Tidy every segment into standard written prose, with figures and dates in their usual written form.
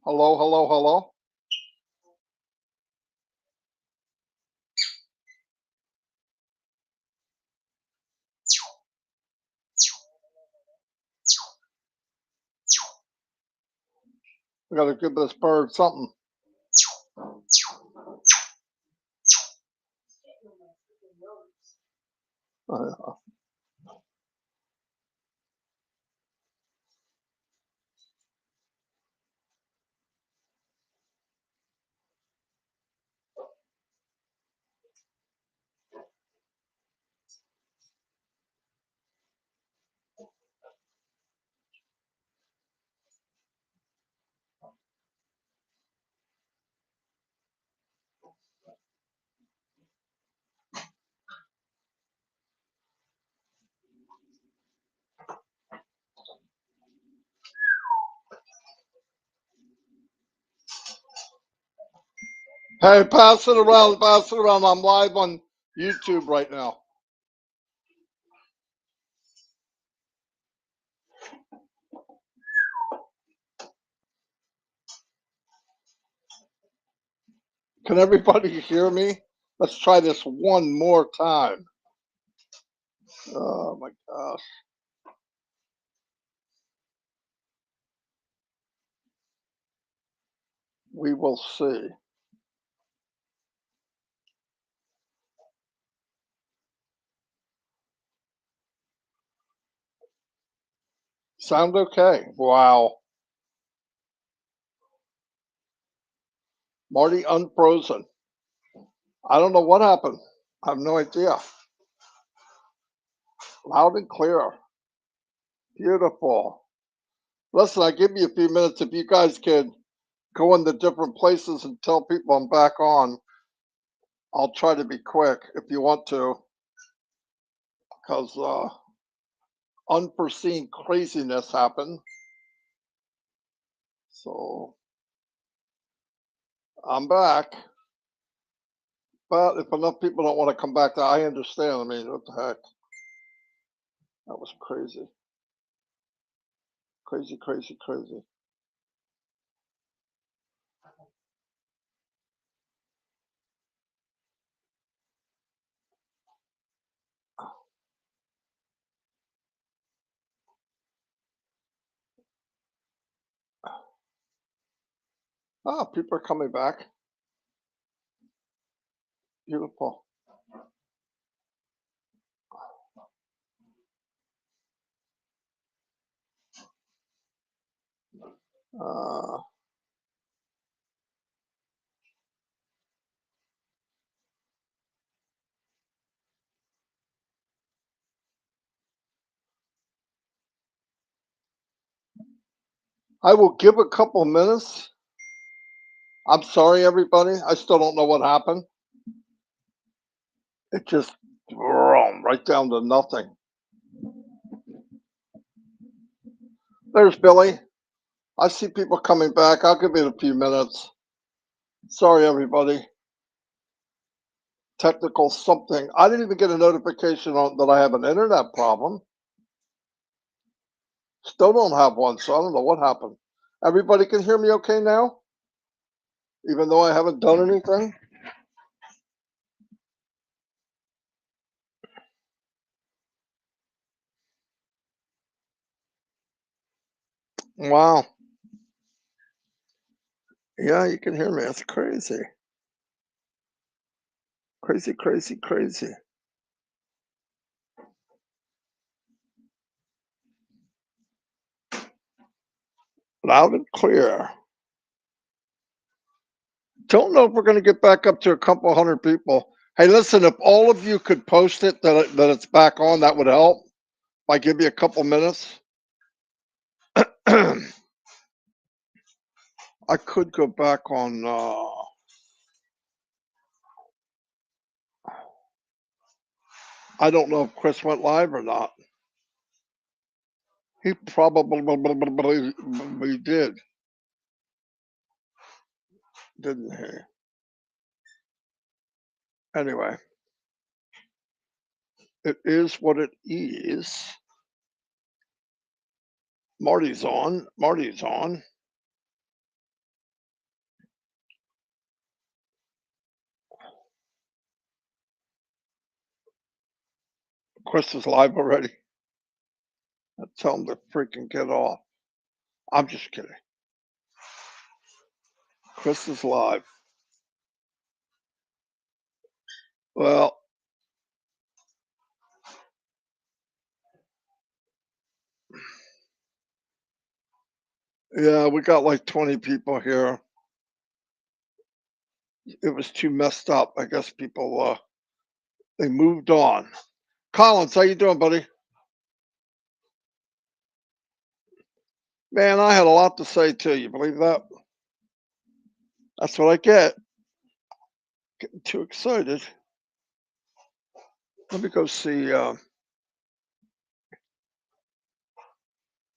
Hello, hello, hello. We gotta give this bird something. Uh, Hey, pass it around, pass it around. I'm live on YouTube right now. Can everybody hear me? Let's try this one more time. Oh my gosh. We will see. Sound okay? Wow. Marty unfrozen. I don't know what happened. I have no idea. Loud and clear. Beautiful. Listen, I give you a few minutes if you guys could go into different places and tell people I'm back on. I'll try to be quick if you want to, because unforeseen craziness happened. So I'm back. But if enough people don't want to come back, I understand. I mean, what the heck? That was crazy. Crazy, crazy, crazy. Ah, people are coming back. Beautiful. Uh, I will give a couple minutes. I'm sorry, everybody. I still don't know what happened. It just right down to nothing. There's Billy. I see people coming back. I'll give it a few minutes. Sorry, everybody. Technical something. I didn't even get a notification on that I have an internet problem. Still don't have one, so I don't know what happened. Everybody can hear me okay now, even though I haven't done anything. Wow. Yeah, you can hear me. That's crazy. Crazy, crazy, crazy. Loud and clear. Don't know if we're going to get back up to a couple hundred people. Hey, listen, if all of you could post it that it's back on, that would help. If I give you a couple minutes. I could go back on. I don't know if Chris went live or not. He probably did, didn't he? Anyway, it is what it is. Marty's on. Marty's on. Chris is live already. Tell him to freaking get off. I'm just kidding. Chris is live. Well, yeah, we got like 20 people here. It was too messed up. I guess people they moved on. Collins, how you doing, buddy? Man, I had a lot to say too. You believe that? That's what I get. Getting too excited. Let me go see. Let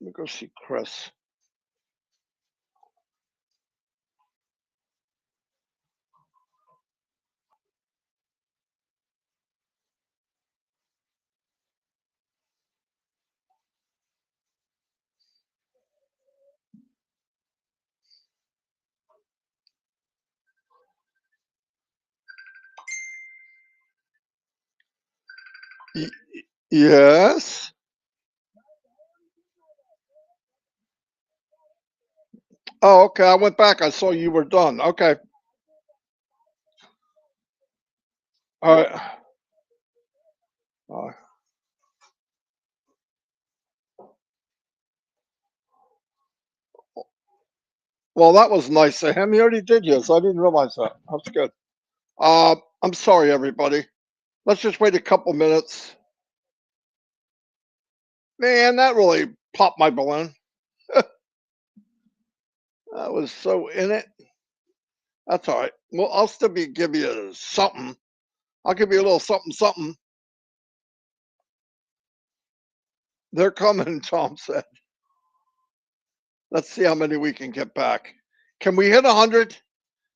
me go see Chris. Y- yes. Oh, okay. I went back. I saw you were done. Okay. All right. Uh, well, that was nice of him. He already did yes. I didn't realize that. That's good. I'm sorry, everybody. Let's just wait a couple minutes. Man, that really popped my balloon. I was so in it. That's all right. Well, I'll still be give you something. I'll give you a little something, something. They're coming, Tom said. Let's see how many we can get back. Can we hit 100?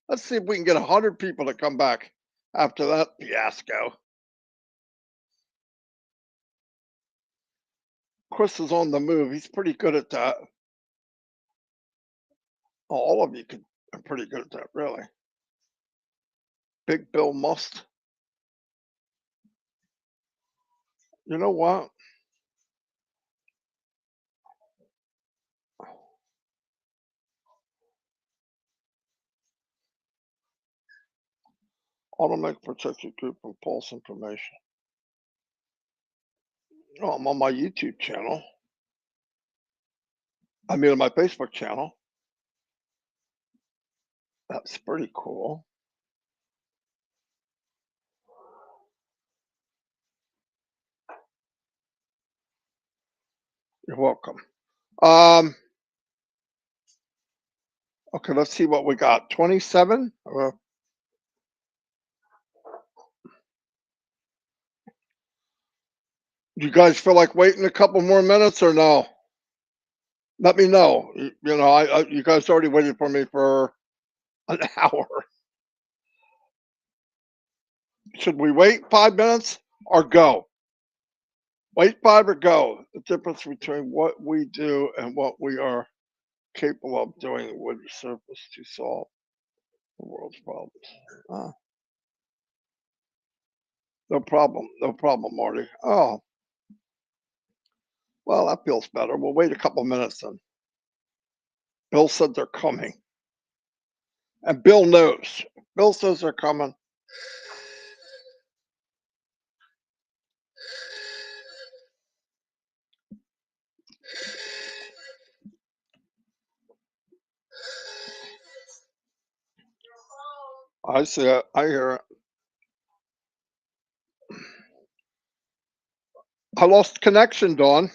Let's see if we can get 100 people to come back after that fiasco. Chris is on the move. He's pretty good at that. Oh, all of you are pretty good at that, really. Big Bill Must. You know what? Automatic protected group from false information. Oh, I'm on my YouTube channel. I mean, on my Facebook channel. That's pretty cool. You're welcome. Um, okay, let's see what we got. 27? You guys feel like waiting a couple more minutes or no? Let me know. You know, you guys already waited for me for an hour. Should we wait 5 minutes or go? Wait five or go. The difference between what we do and what we are capable of doing would surface to solve the world's problems. Ah, no problem. No problem, Marty. Oh, well, that feels better. We'll wait a couple minutes then. Bill said they're coming. And Bill knows. Bill says they're coming. I see it. I hear it. I lost connection, Dawn.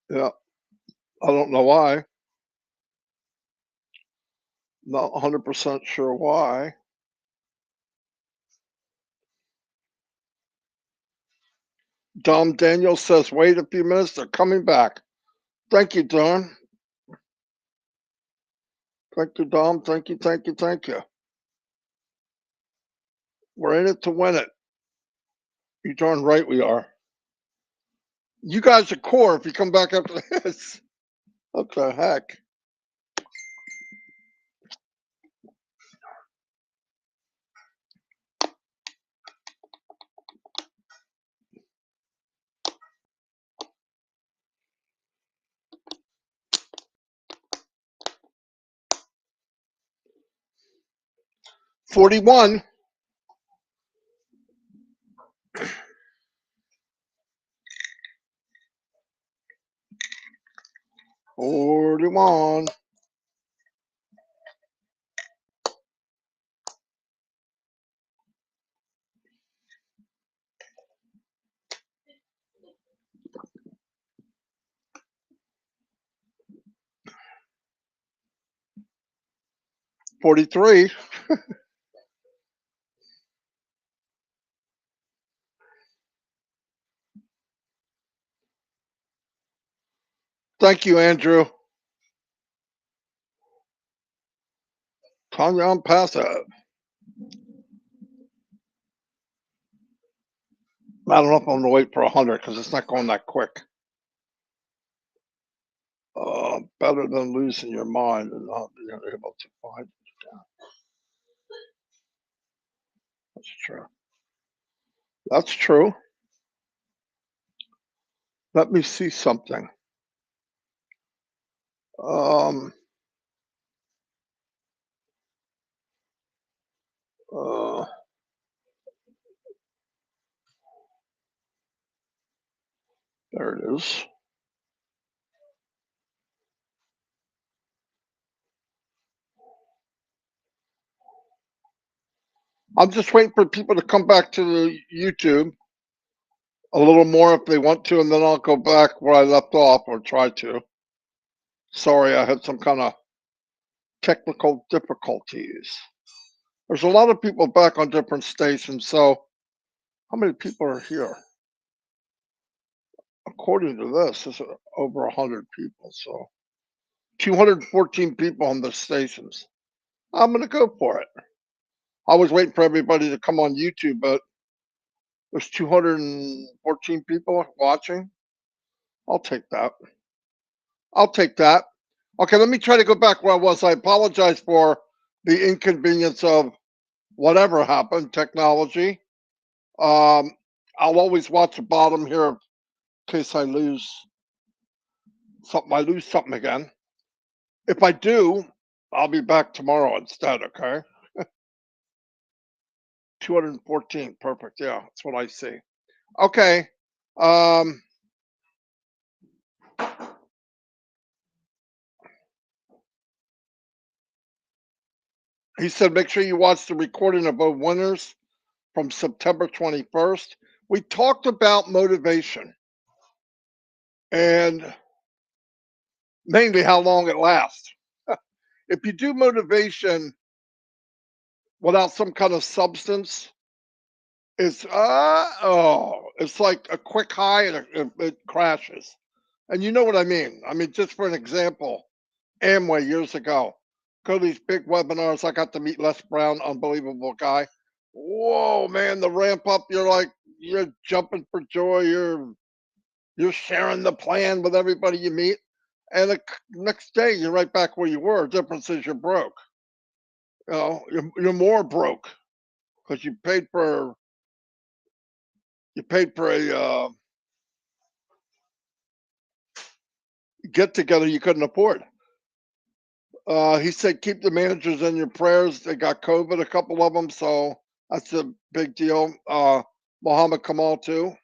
Yeah, I don't know why. Not 100% sure why. Dom Daniel says, wait a few minutes. They're coming back. Thank you, Don. Thank you, Dom. Thank you, thank you, thank you. We're in it to win it. You're darn right we are. You guys are core if you come back after this. What the heck? 41. 41. 43. Thank you, Andrew. Tanya, I'm passive. I don't know if I'm going to wait for 100 because it's not going that quick. Better than losing your mind and not being able to find it. Yeah, that's true. That's true. Let me see something. Um, uh, there it is. I'm just waiting for people to come back to the YouTube a little more if they want to, and then I'll go back where I left off or try to. Sorry, I had some kind of technical difficulties. There's a lot of people back on different stations, so how many people are here? According to this, it's over 100 people, so 214 people on the stations. I'm going to go for it. I was waiting for everybody to come on YouTube, but there's 214 people watching. I'll take that. I'll take that. Okay, let me try to go back where I was. I apologize for the inconvenience of whatever happened, technology. Um, I'll always watch the bottom here in case I lose something. I lose something again. If I do, I'll be back tomorrow instead. Okay, 214, perfect. Yeah, that's what I see. Okay. Um, he said, make sure you watch the recording of both winners from September 21st. We talked about motivation and mainly how long it lasts. If you do motivation without some kind of substance, it's like a quick high and it crashes. And you know what I mean. I mean, just for an example, Amway years ago, go to these big webinars. I got to meet Les Brown, unbelievable guy. Whoa, man, the ramp up, you're jumping for joy. You're sharing the plan with everybody you meet. And the next day you're right back where you were. Difference is you're broke. You're more broke because you paid for a get together you couldn't afford. He said keep the managers in your prayers. They got COVID, a couple of them, so that's a big deal. Muhammad Kamal too.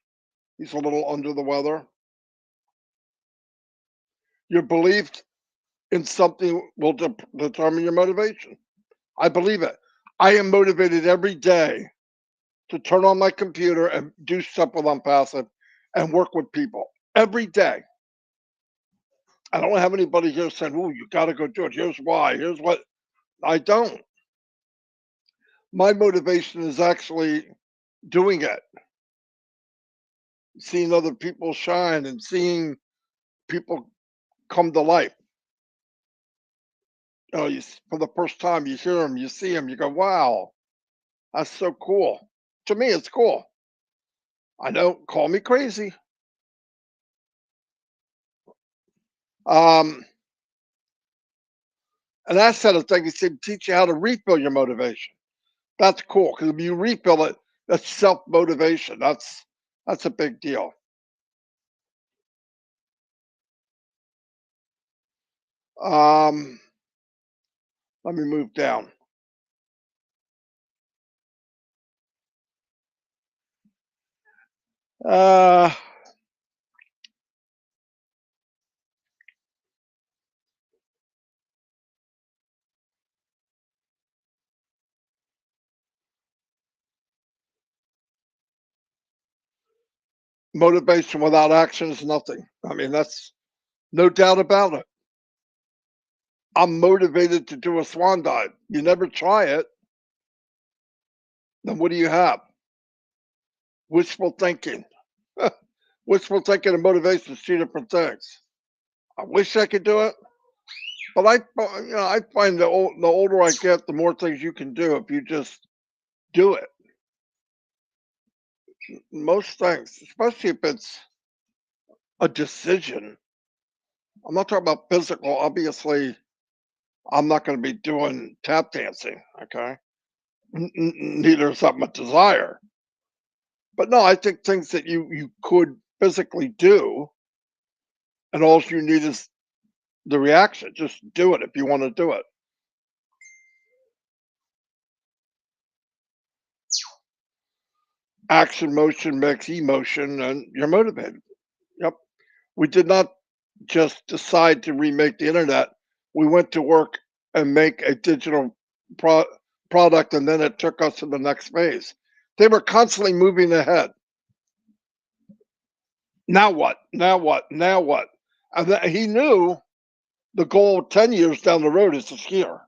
He's a little under the weather. Your belief in something will determine your motivation. I believe it. I am motivated every day to turn on my computer and do stuff with Unpassive and work with people every day. I don't have anybody here saying, "Oh, you got to go do it. Here's why. Here's what." I don't. My motivation is actually doing it, seeing other people shine and seeing people come to life. For the first time, you hear them, you see them, you go, "Wow, that's so cool." To me, it's cool. I know, call me crazy. Um, and that's said a thing. He said, teach you how to refill your motivation. That's cool because if you refill it, that's self motivation. That's a big deal. Um, let me move down. Uh, Motivation without action is nothing. I mean, that's no doubt about it. I'm motivated to do a swan dive. You never try it, then what do you have? Wishful thinking. Wishful thinking and motivation is two different things. I wish I could do it, but I find the older I get, the more things you can do if you just do it. Most things, especially if it's a decision. I'm not talking about physical. Obviously, I'm not going to be doing tap dancing. Okay, neither is that my desire. But no, I think things that you could physically do, and all you need is the reaction. Just do it if you want to do it. Action motion makes emotion, and you're motivated. Yep. We did not just decide to remake the internet. We went to work and make a digital pro- product, and then it took us to the next phase. They were constantly moving ahead. Now what? Now what? Now what? And he knew the goal 10 years down the road is here.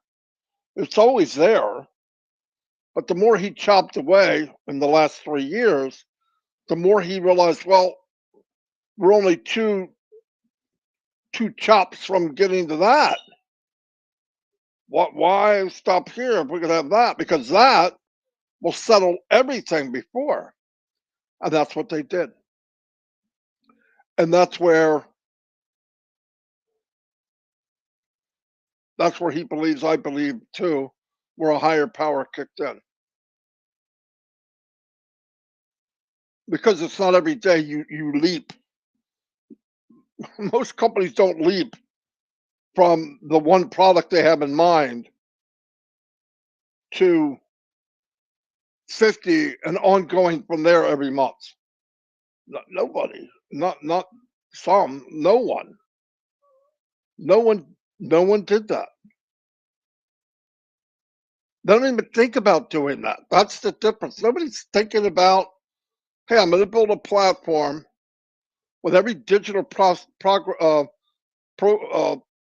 It's always there. But the more he chopped away in the last 3 years, the more he realized, well, we're only two chops from getting to that. Why stop here if we could have that? Because that will settle everything before. And that's what they did. And that's where he believes, I believe too, where a higher power kicked in. Because it's not every day you leap. Most companies don't leap from the one product they have in mind to 50 and ongoing from there every month. Nobody, not some, no one, no one did that. They don't even think about doing that. That's the difference. Nobody's thinking about, hey, I'm going to build a platform with every digital pro,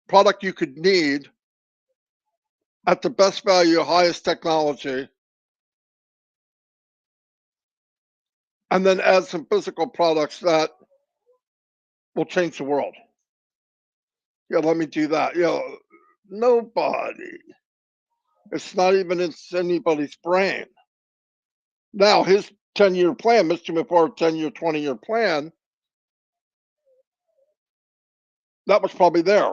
product you could need at the best value, highest technology, and then add some physical products that will change the world. Yeah, let me do that. Nobody. It's not even in anybody's brain. Now, his 10-year plan, Mr. McFarland's 10-year, 20-year plan, that was probably there.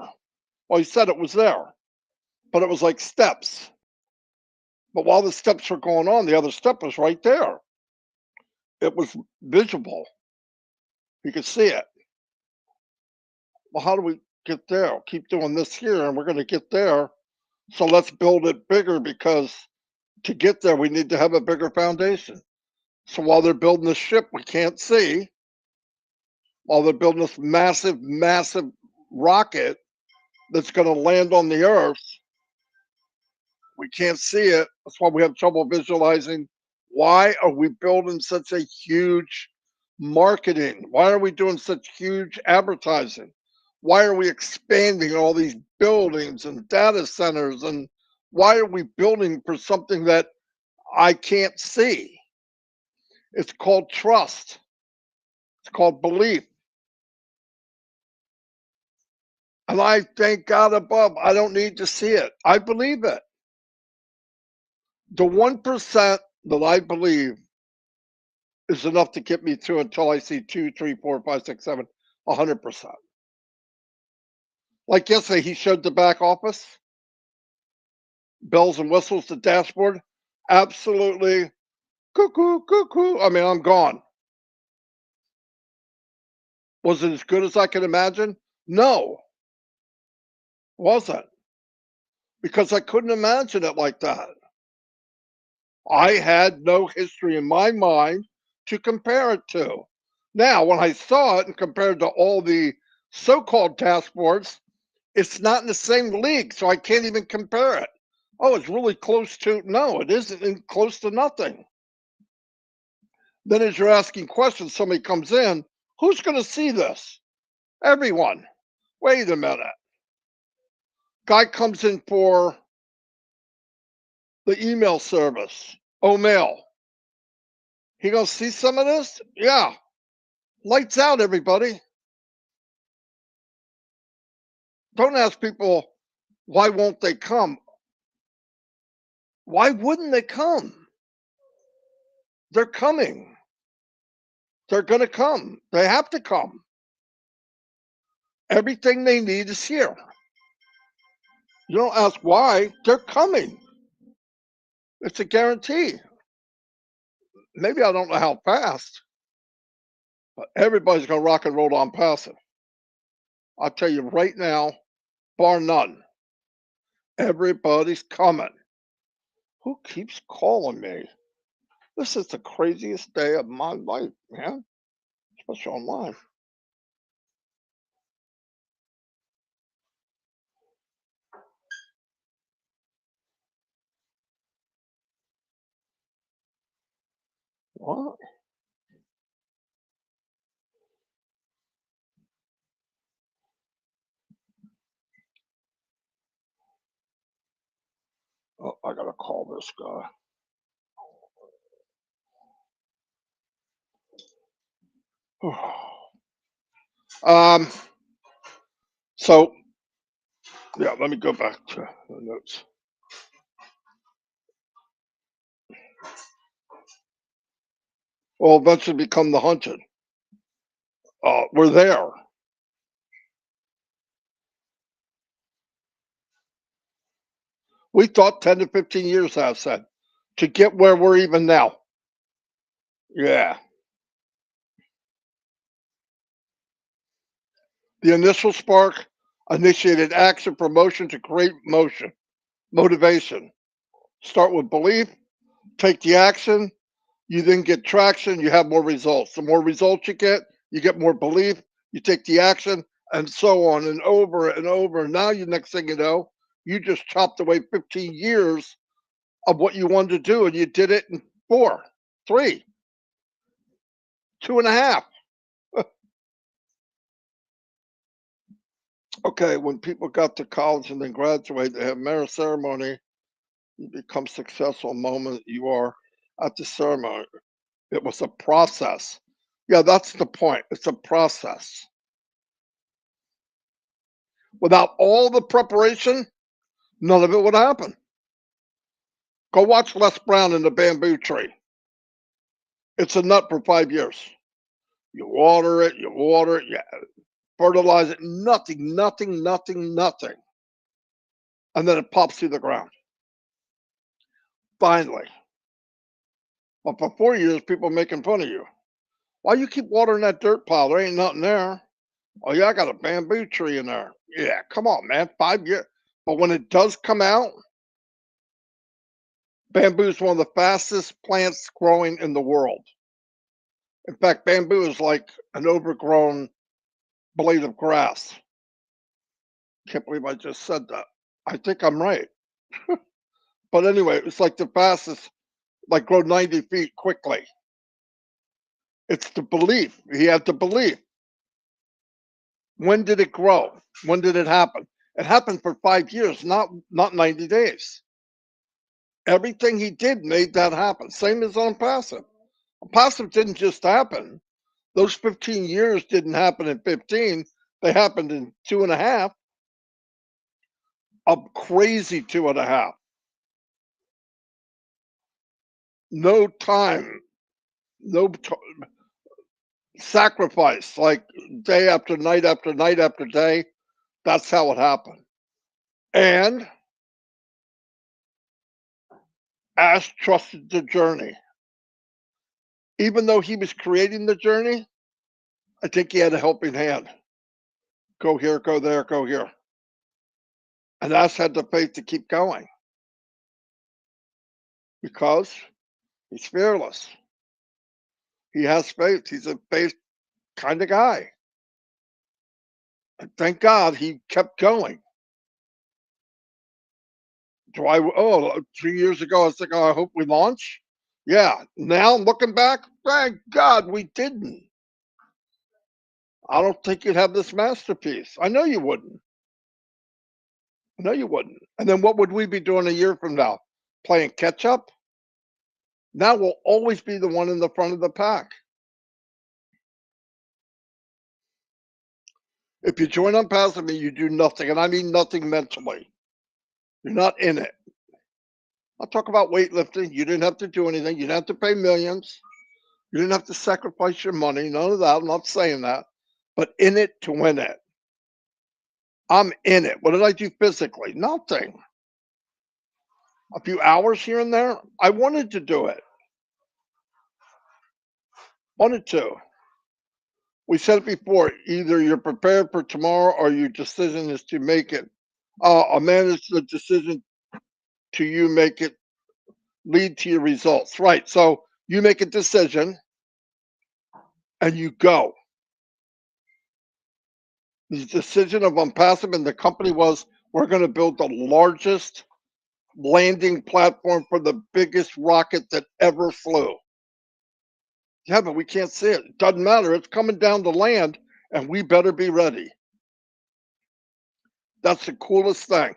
Well, he said it was there, but it was like steps. But while the steps were going on, the other step was right there. It was visible. You could see it. Well, how do we get there? Keep doing this here, and we're going to get there. So let's build it bigger because to get there, we need to have a bigger foundation. So while they're building the ship we can't see, while they're building this massive, massive rocket that's going to land on the Earth, we can't see it. That's why we have trouble visualizing. Why are we building such a huge marketing? Why are we doing such huge advertising? Why are we expanding all these buildings and data centers? And why are we building for something that I can't see? It's called trust. It's called belief. And I thank God above, I don't need to see it. I believe it. The 1% that I believe is enough to get me through until I see 2, 3, 4, 5, 6, 7, 100%. Like yesterday, he showed the back office, bells and whistles, the dashboard. Absolutely cuckoo, cuckoo. I mean, I'm gone. Was it as good as I could imagine? No, wasn't. Because I couldn't imagine it like that. I had no history in my mind to compare it to. Now, when I saw it and compared to all the so-called task force, it's not in the same league, so I can't even compare it. Oh, it's really close to no, it isn't close to nothing. Then as you're asking questions, somebody comes in, who's going to see this? Everyone. Wait a minute. Guy comes in for the email service. Oh, mail. He gonna see some of this? Yeah. Lights out, everybody. Don't ask people why won't they come. Why wouldn't they come? They're coming. They're gonna come. They have to come. Everything they need is here. You don't ask why. They're coming. It's a guarantee. Maybe I don't know how fast, but everybody's gonna rock and roll on passive. I'll tell you right now, bar none. Everybody's coming. Who keeps calling me? This is the craziest day of my life, man, especially online. What? Oh, I gotta call this guy. um, so yeah, let me go back to the notes. Well, eventually become the hunted. We're there. We thought 10 to 15 years, I said, to get where we're even now. Yeah. The initial spark initiated action, promotion to create motion, motivation. Start with belief, take the action, you then get traction, you have more results. The more results you get more belief, you take the action, and so on and over and over. Now, you next thing you know, you just chopped away 15 years of what you wanted to do, and you did it in four, three, 2.5. Okay, when people got to college and then graduate, they have merit ceremony. You become successful moment you are at the ceremony. It was a process. Yeah, that's the point. It's a process. Without all the preparation, none of it would happen. Go watch Les Brown in the bamboo tree. It's a nut for 5 years. You water it, you fertilize it, nothing, nothing, nothing, nothing. And then it pops through the ground. Finally. But for 4 years, people making fun of you. Why you keep watering that dirt pile? There ain't nothing there. Oh yeah, I got a bamboo tree in there. Yeah, come on, man. 5 years. But when it does come out, bamboo is one of the fastest plants growing in the world. In fact, bamboo is like an overgrown blade of grass. Can't believe I just said that. I think I'm right. But anyway, it's like the fastest, like grow 90 feet quickly. It's the belief. He had the belief. When did it grow? When did it happen? It happened for 5 years, not 90 days. Everything he did made that happen. Same as on passive. Passive didn't just happen. Those 15 years didn't happen in 15. They happened in 2.5. A crazy 2.5. No time, no sacrifice, like day after night after night after day. That's how it happened. And Ash trusted the journey. Even though he was creating the journey, I think he had a helping hand. Go here, go there, go here. And Ash had the faith to keep going because he's fearless. He has faith. He's a faith. kind of guy. And thank God he kept going. Do I? Oh, 2 years ago, I was thinking, oh, I hope we launch. Yeah. Now looking back, thank God we didn't. I don't think you'd have this masterpiece. I know you wouldn't. I know you wouldn't. And then what would we be doing a year from now? Playing catch up? Now we'll always be the one in the front of the pack. If you join on passive, you do nothing, and I mean nothing mentally. You're not in it. I'll talk about weightlifting. You didn't have to do anything. You didn't have to pay millions. You didn't have to sacrifice your money. None of that. I'm not saying that. But in it to win it. I'm in it. What did I do physically? Nothing. A few hours here and there. I wanted to do it. Wanted to. We said it before. Either you're prepared for tomorrow or your decision is to make it. A man is the decision to you make it lead to your results. Right. So you make a decision and you go. The decision of Unpassive and the company was we're going to build the largest landing platform for the biggest rocket that ever flew. Yeah, but we can't see it. It doesn't matter. It's coming down to land, and we better be ready. That's the coolest thing.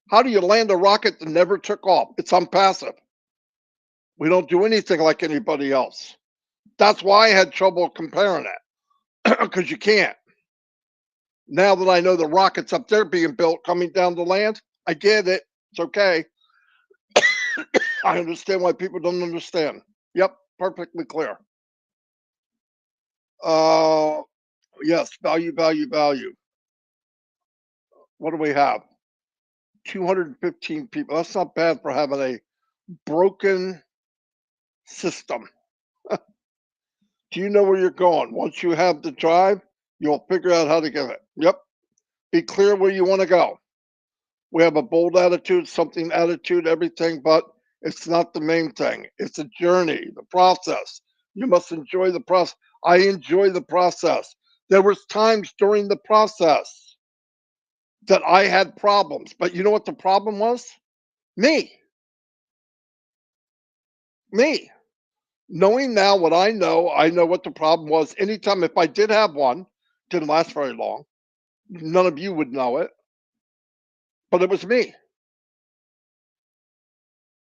How do you land a rocket that never took off? It's Unpassive. We don't do anything like anybody else. That's why I had trouble comparing it because you can't. Now that I know the rockets up there being built coming down to land, I get it. It's okay. I understand why people don't understand. Yep, perfectly clear. Uh, yes, value, value, value. What do we have? 215 people. That's not bad for having a broken system. Do you know where you're going? Once you have the drive, you'll figure out how to get it. Yep. Be clear where you want to go. We have a bold attitude, something attitude, everything, but it's not the main thing. It's a journey, the process. You must enjoy the process. I enjoy the process. There was times during the process that I had problems, but you know what the problem was? Me. Me. Knowing now what I know what the problem was. Anytime if I did have one, didn't last very long. None of you would know it, but it was me.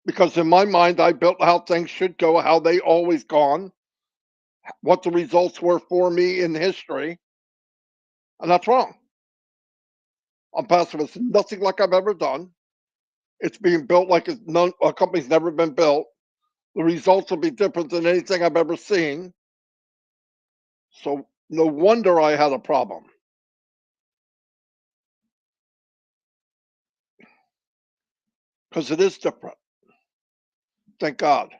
Because in my mind, I built how things should go, how they always gone, what the results were for me in history, and that's wrong. I'm passive. It's nothing like I've ever done. It's being built like it's none, a company's never been built. The results will be different than anything I've ever seen. So no wonder I had a problem because it is different. Thank God.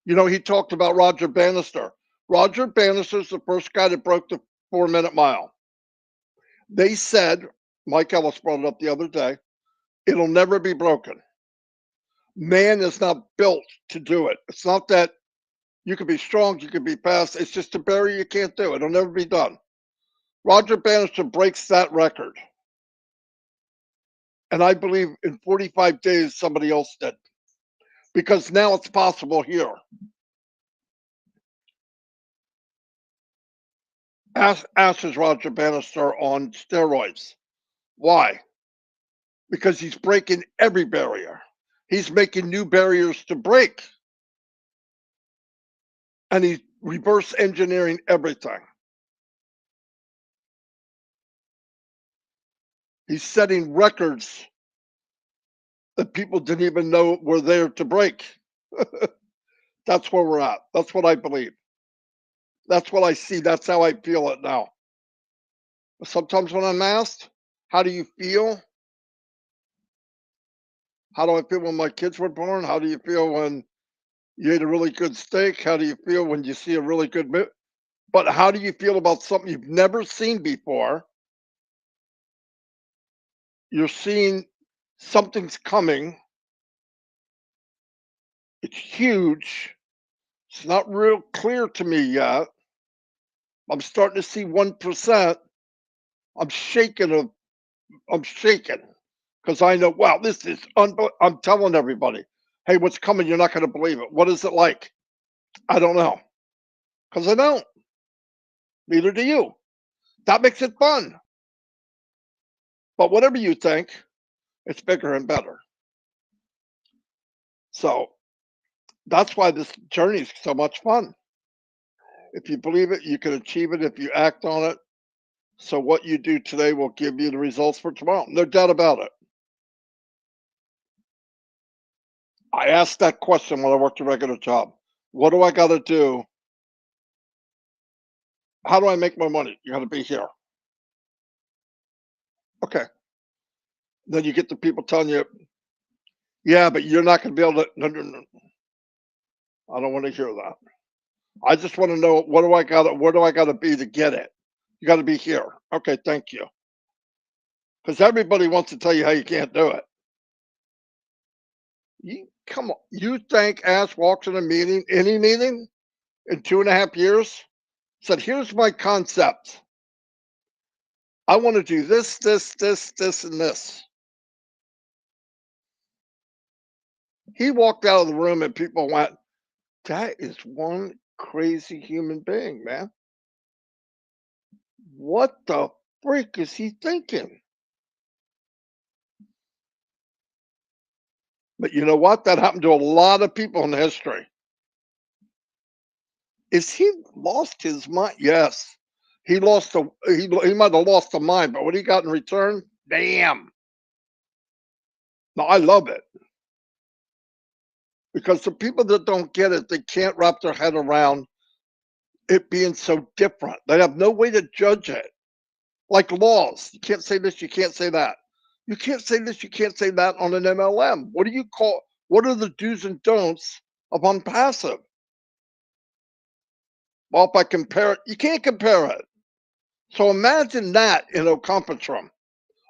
You know, he talked about Roger Bannister. Roger Bannister's the first guy that broke the 4 minute mile. They said, Mike Ellis brought it up the other day, it'll never be broken. Man is not built to do it. It's not that you can be strong, you can be fast. It's just a barrier you can't do. It'll never be done. Roger Bannister breaks that record. And I believe in 45 days, somebody else did. Because now it's possible here. Ash is Roger Bannister on steroids. Why? Because he's breaking every barrier. He's making new barriers to break. And he's reverse engineering everything. He's setting records that people didn't even know were there to break. That's where we're at. That's what I believe. That's what I see. That's how I feel it now. Sometimes when I'm asked, how do you feel? How do I feel when my kids were born? How do you feel when you ate a really good steak? How do you feel when you see a really good movie? But how do you feel about something you've never seen before? You're seeing something's coming. It's huge. It's not real clear to me yet. I'm starting to see 1%. I'm shaking. I'm shaking because I know, wow, this is I'm telling everybody, hey, what's coming? You're not going to believe it. What is it like? I don't know because I don't. Neither do you. That makes it fun. But whatever you think, it's bigger and better. So that's why this journey is so much fun. If you believe it, you can achieve it if you act on it. So what you do today will give you the results for tomorrow. No doubt about it. I asked that question when I worked a regular job. What do I got to do? How do I make my money? You got to be here. Okay. Then you get the people telling you, yeah, but you're not going to be able to. No, no, no. I don't want to hear that. I just want to know what do I got to, where do I got to be to get it? You got to be here. Okay, thank you. Because everybody wants to tell you how you can't do it. You come on. You think Ash walks in a meeting, any meeting, in 2.5 years, said, "Here's my concept. I want to do this, this, and this." He walked out of the room, and people went, "That is one crazy human being, man. What the freak is he thinking?" But you know what? That happened to a lot of people in history. Is he lost his mind? Yes. He might have lost the mind, but what he got in return, damn. No, I love it because the people that don't get it, they can't wrap their head around it being so different. They have no way to judge it. Like laws, you can't say this, you can't say that. You can't say this, you can't say that on an MLM. What do you call? What are the do's and don'ts of on passive? Well, if I compare it, you can't compare it. So imagine that in a conference room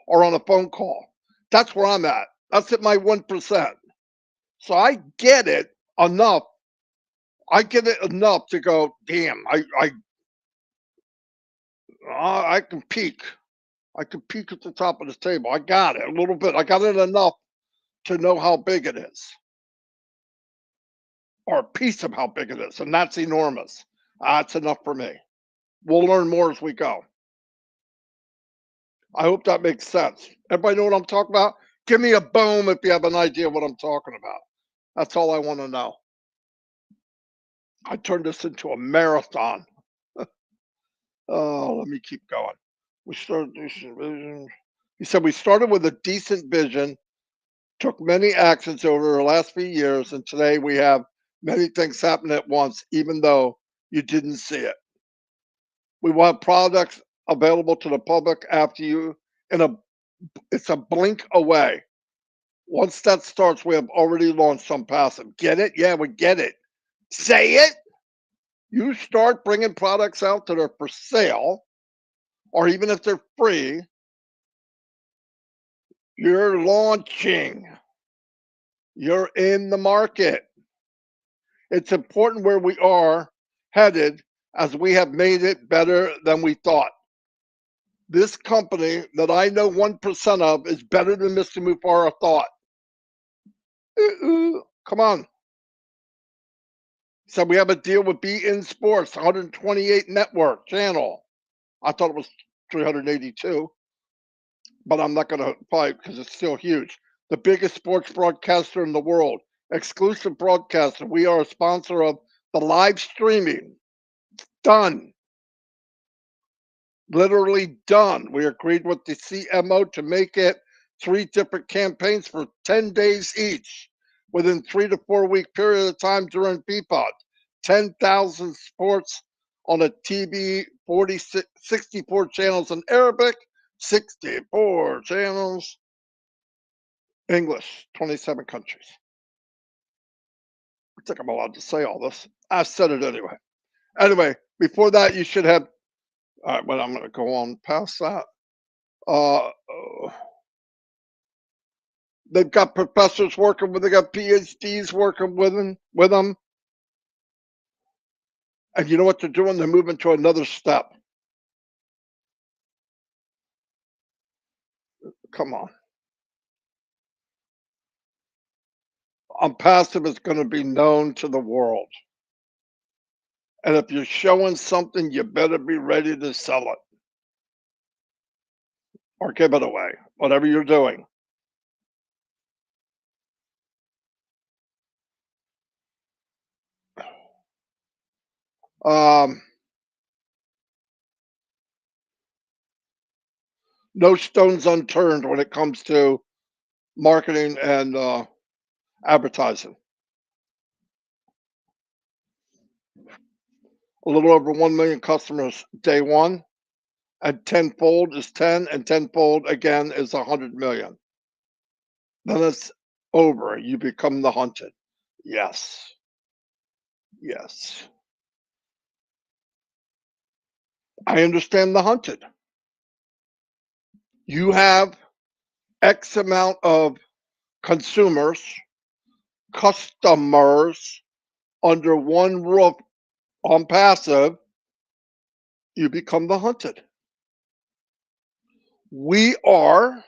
or on a phone call. That's where I'm at. That's at my 1%. So I get it enough. I get it enough to go, damn, I can peak. I can peek at the top of the table. I got it a little bit. I got it enough to know how big it is, or a piece of how big it is, and that's enormous. That's enough for me. We'll learn more as we go. I hope that makes sense. Everybody know what I'm talking about? Give me a boom if you have an idea what I'm talking about. That's all I want to know. I turned this into a marathon. Oh, let me keep going. We started decent vision. He said we started with a decent vision, took many actions over the last few years, and today we have many things happen at once, even though you didn't see it. We will have products available to the public after you in a it's a blink away. Once that starts, we have already launched some passive. Get it? Yeah, we get it. Say it. You start bringing products out that are for sale, or even if they're free, you're launching. You're in the market. It's important where we are headed as we have made it better than we thought. This company that I know 1% of is better than Mr. Mufara thought. Come on. So we have a deal with BN Sports, 128 network channel. I thought it was 382, but I'm not going to fight because it's still huge. The biggest sports broadcaster in the world, exclusive broadcaster. We are a sponsor of the live streaming. Done. Literally done. We agreed with the CMO to make it 3 different campaigns for 10 days each within 3 to 4 week period of time during PPOD. 10,000 sports on a TV, 64 channels in Arabic, 64 channels English, 27 countries. I think I'm allowed to say all this. I said it anyway. Anyway, before that, you should have. All right, but I'm going to go on past that. Uh, they've got professors working with. They got PhDs working with them. And you know what they're doing? They're moving to another step. Come on. Passive is going to be known to the world. And if you're showing something, you better be ready to sell it or give it away, whatever you're doing. Um, no stones unturned when it comes to marketing and advertising. A little over 1 million customers day one, and tenfold is 10, and tenfold again is 100 million. Then it's over. You become the hunted. Yes. Yes. I understand the hunted. You have X amount of consumers, customers under one roof on passive, you become the hunted. We are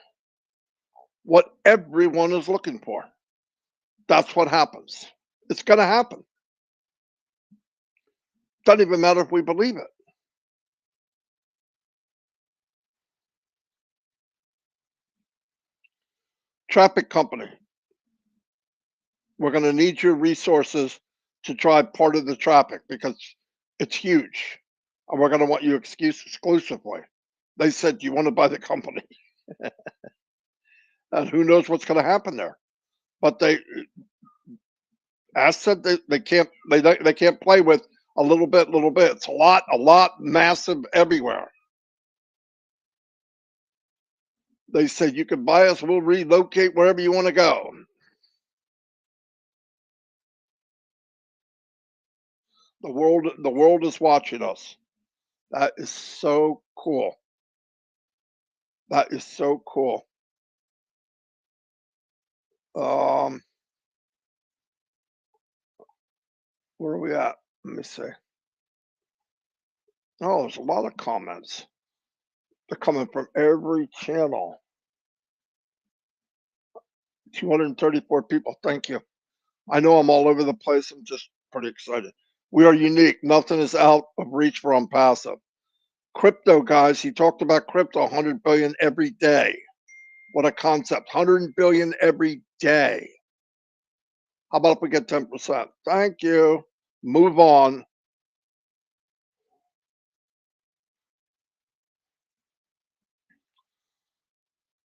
what everyone is looking for. That's what happens. It's going to happen. Doesn't even matter if we believe it. Traffic company, we're going to need your resources to drive part of the traffic because it's huge. And we're going to want you exclusively. They said, "Do you want to buy the company?" And who knows what's going to happen there. But I said they can't play with a little bit, little bit. It's a lot, massive everywhere. They said you can buy us, we'll relocate wherever you want to go. The world is watching us. That is so cool. That is so cool. Um, where are we at? Let me see. Oh, there's a lot of comments. They're coming from every channel. 234 people. Thank you. I know I'm all over the place. I'm just pretty excited. We are unique. Nothing is out of reach for passive. Crypto, guys. He talked about crypto 100 billion every day. What a concept. 100 billion every day. How about if we get 10%? Thank you. Move on.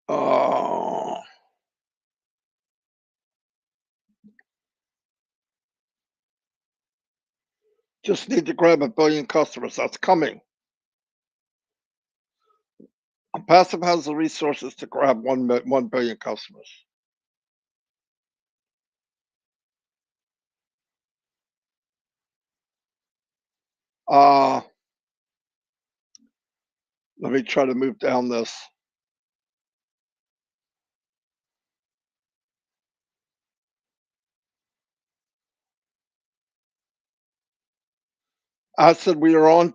Uh, just need to grab a billion customers. That's coming. Passive has the resources to grab 1 billion customers. Uh, let me try to move down this. I said we are on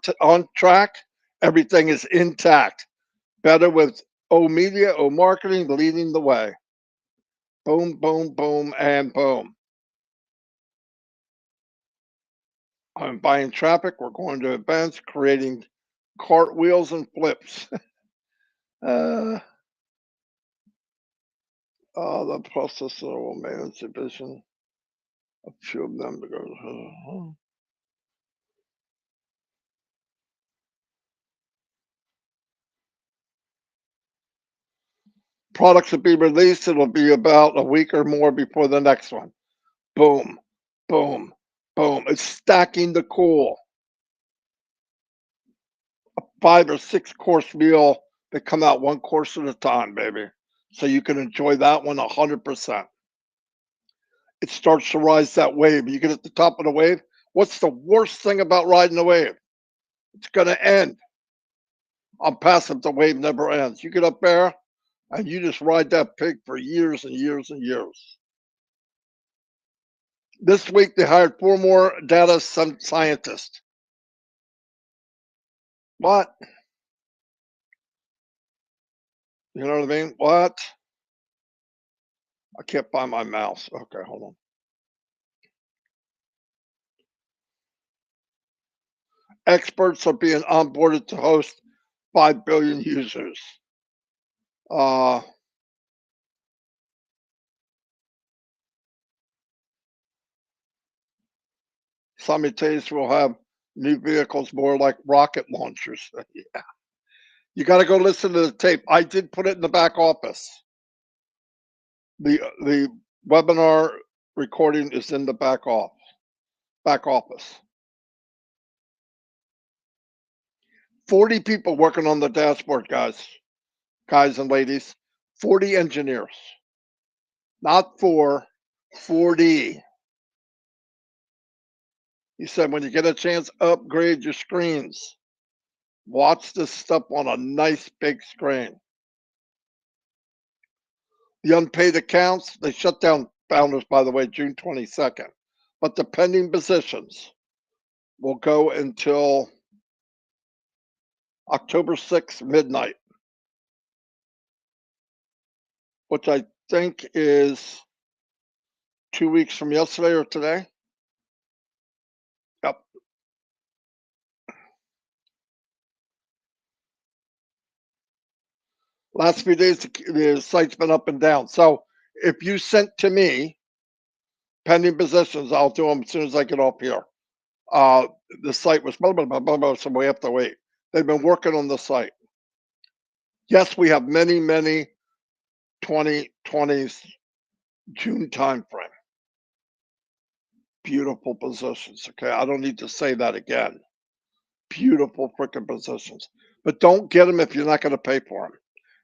track. Everything is intact. Better with O Media, O Marketing leading the way. Boom, boom, boom, and boom. I'm buying traffic. We're going to events, creating cartwheels and flips. uh, the processor will manage the vision. A few of them to go. Products will be released. It'll be about a week or more before the next one. Boom, boom, boom. It's stacking the cool. 5 or 6 course meal that come out one course at a time, baby. So you can enjoy that one 100%. It starts to rise that wave. You get at the top of the wave. What's the worst thing about riding the wave? It's going to end. I'm passive. The wave never ends. You get up there and you just ride that pig for years and years and years. This week they hired 4 more data scientists. What? You know what I mean? What? I can't find my mouse. Okay, hold on. Experts are being onboarded to host 5 billion users. Uh, Simultaneously, we'll have new vehicles more like rocket launchers. Yeah. You got to go listen to the tape. I did put it in the back office. The webinar recording is in the back office. 40 people working on the dashboard, guys and ladies. 40 engineers, not 40. He said, when you get a chance, upgrade your screens. Watch this stuff on a nice big screen. The unpaid accounts, they shut down Founders, by the way, June 22nd. But the pending positions will go until October 6th, midnight, which I think is 2 weeks from yesterday or today. Yep. Last few days, the site's been up and down. So if you sent to me pending positions, I'll do them as soon as I get off here. Uh, the site was blah, blah, blah, blah, blah, so we have to wait. They've been working on the site. Yes, we have many 2020s June timeframe. Beautiful positions. Okay, I don't need to say that again. Beautiful freaking positions. But don't get them if you're not going to pay for them.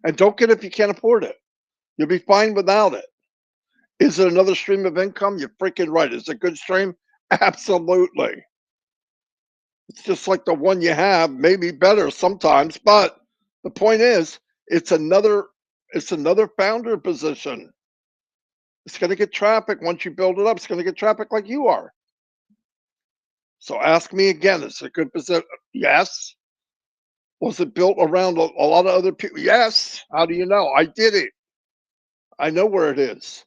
And don't get it if you can't afford it. You'll be fine without it. Is it another stream of income? You're freaking right. Is it a good stream? Absolutely. It's just like the one you have, maybe better sometimes, but the point is it's another founder position. It's going to get traffic once you build it up. It's going to get traffic like you are. So ask me again, is it a good position? Yes. Was it built around a lot of other people? Yes. How do you know? I did it. I know where it is.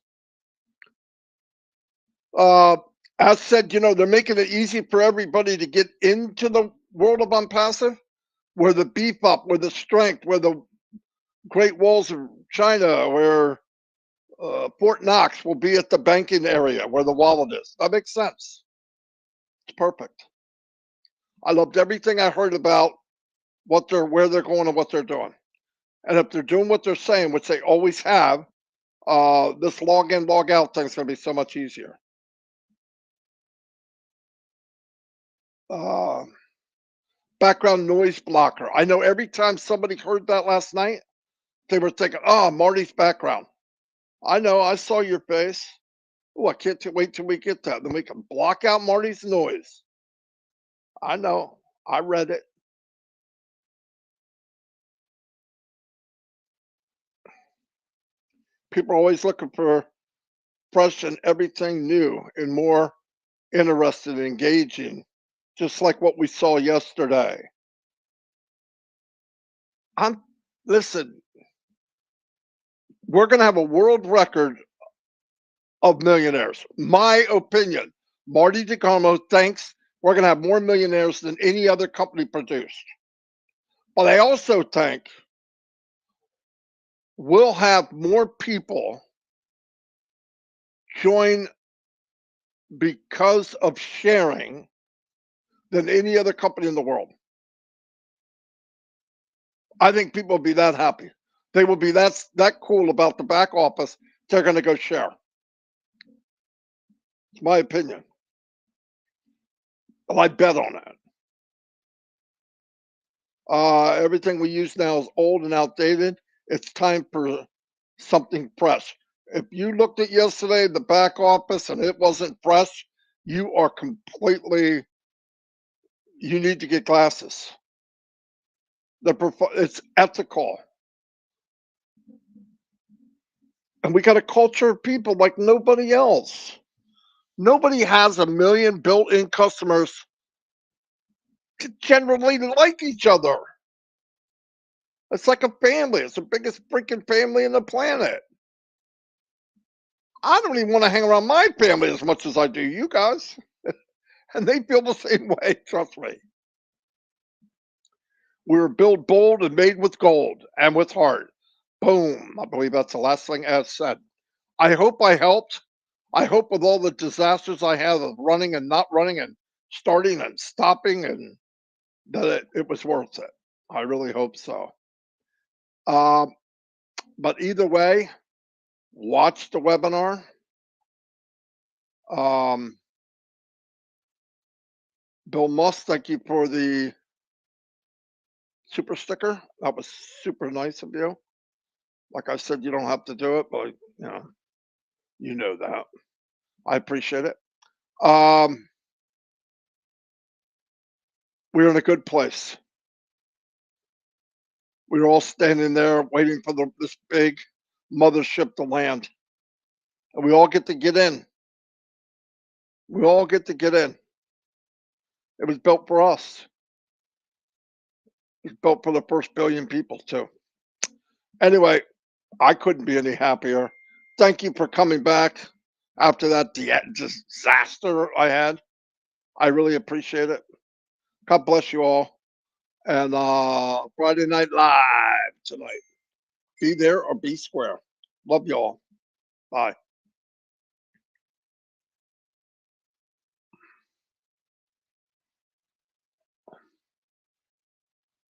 Uh, as said, they're making it easy for everybody to get into the world of unpassive, where the beef up, where the strength, where the Great Walls of China, where Fort Knox will be at the banking area where the wallet is. That makes sense. It's perfect. I loved everything I heard about where they're going and what they're doing. And if they're doing what they're saying, which they always have, this log in, log out thing is going to be so much easier. Uh, Background noise blocker. I know every time somebody heard that last night, they were thinking, oh, Marty's background. I know, I saw your face. Oh, I can't wait till we get that. Then we can block out Marty's noise. I know. I read it. People are always looking for fresh and everything new and more interested and engaging, just like what we saw yesterday. I'm Listen, we're going to have a world record of millionaires. My opinion. Marty DeCarmo thinks we're going to have more millionaires than any other company produced. But I also think we'll have more people join because of sharing than any other company in the world. I think people will be that happy. They will be that cool about the back office. They're going to go share. It's my opinion. Well, I bet on that. Everything we use now is old and outdated. It's time for something fresh. If you looked at yesterday the back office and it wasn't fresh, you are completely. You need to get glasses. It's ethical, and we got a culture of people like nobody else. Nobody has a million built-in customers generally like each other. It's like a family. It's the biggest freaking family in the planet. I don't even want to hang around my family as much as I do you guys. And they feel the same way, trust me. We were built bold and made with gold and with heart. Boom. I believe that's the last thing Ed said. I hope I helped. I hope with all the disasters I have of running and not running and starting and stopping and that it was worth it. I really hope so. Um, but either way, watch the webinar. Um, Bill Musk, thank you for the super sticker. That was super nice of you. Like I said, you don't have to do it, but you know that. I appreciate it. Um, we're in a good place. We were all standing there waiting for this big mothership to land, and we all get to get in. We all get to get in. It was built for us. It was built for the first billion people too. Anyway, I couldn't be any happier. Thank you for coming back after that disaster I had. I really appreciate it. God bless you all. And Friday Night Live tonight. Be there or be square. Love you all. Bye.